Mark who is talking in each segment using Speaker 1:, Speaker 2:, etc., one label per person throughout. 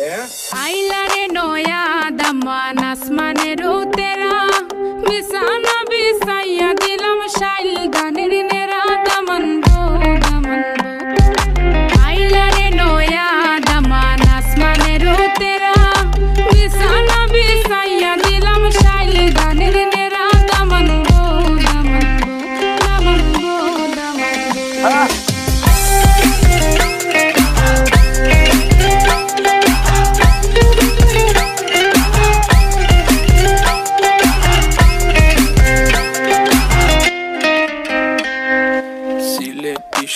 Speaker 1: আইলারে নয়া দামান আসমানের তেরা বিছানা বিছাইয়া দিলাম শাইল গানের নেরা দামান গো দামান গো আইলারে নয়া দামান আসমানের তেরা বিছানা বিছাইয়া দিলাম শাইল গানের নেরা দামান গো দামান গো দামান গো দামান গো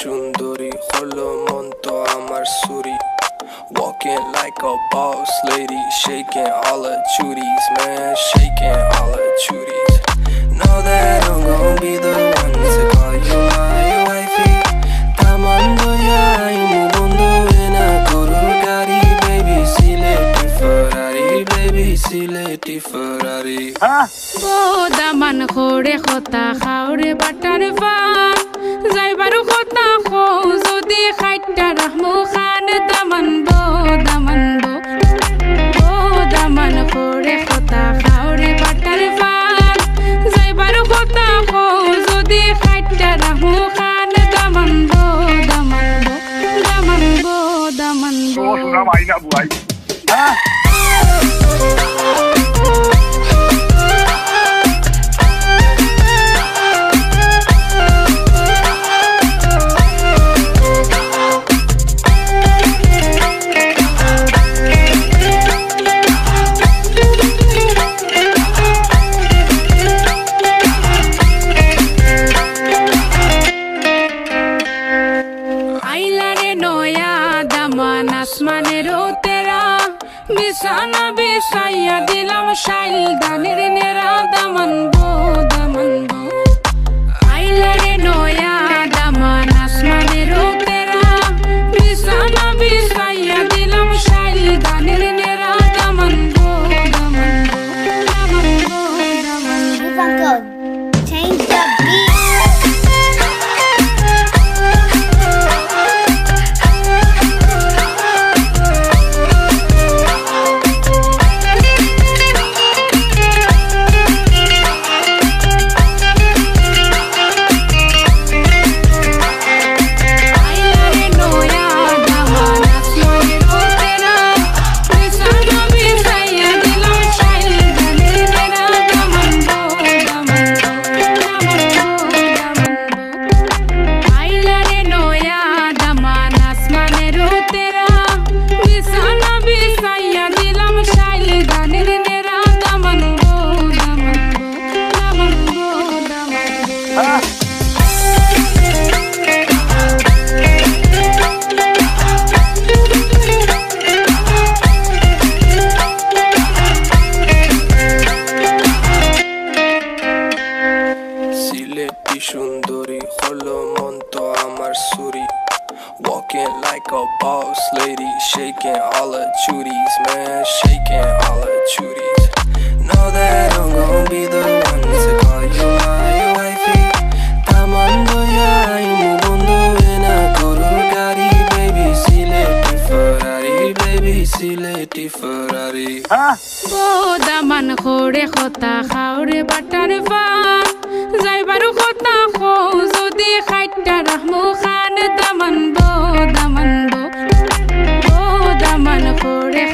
Speaker 2: সুন্দরী হলো মন তো আমার সুরি walking like a boss lady shaking all her chuties man shaking all her chuties know that I'm gonna be the one to call you my wifey tamando ya imu bondo ena koror gari baby sileti ferrari
Speaker 1: O Daman খোড়ে খতা খাওরে butter fun যাইবারু খতা খো যদি খাইটা রাহমু খান দামান বো ও দামান খোড়ে খতা খাওরে butter fun যাইবারু খতা খো যদি খাইটা রাহমু খান দামান বো
Speaker 3: শোনা মাইনা বুয়াই
Speaker 1: আসমানের তেরা বিছানা বিছাইয়া দিলাম শাইল গানের নেরা দামান গো আইলারে নয়া দামান আসমানের তেরা বিছানা বিছাইয়া দিলাম শাইল গানের নেরা দামান গো
Speaker 4: Change the beat.
Speaker 2: সুন্দরী হলো মন তো আমার সুরি walking like a boss lady shaking all her chuties man shaking all her chuties know that I'm gonna be the one to call you my wifey tamando ya imu bondo ena koror gari baby sileti ferrari
Speaker 1: O Daman খোড়ে খতা খাওরে butter fun যাইবারু খতা খো যদি খাইটা রাহমু খান দামান বো ও দামান খোড়ে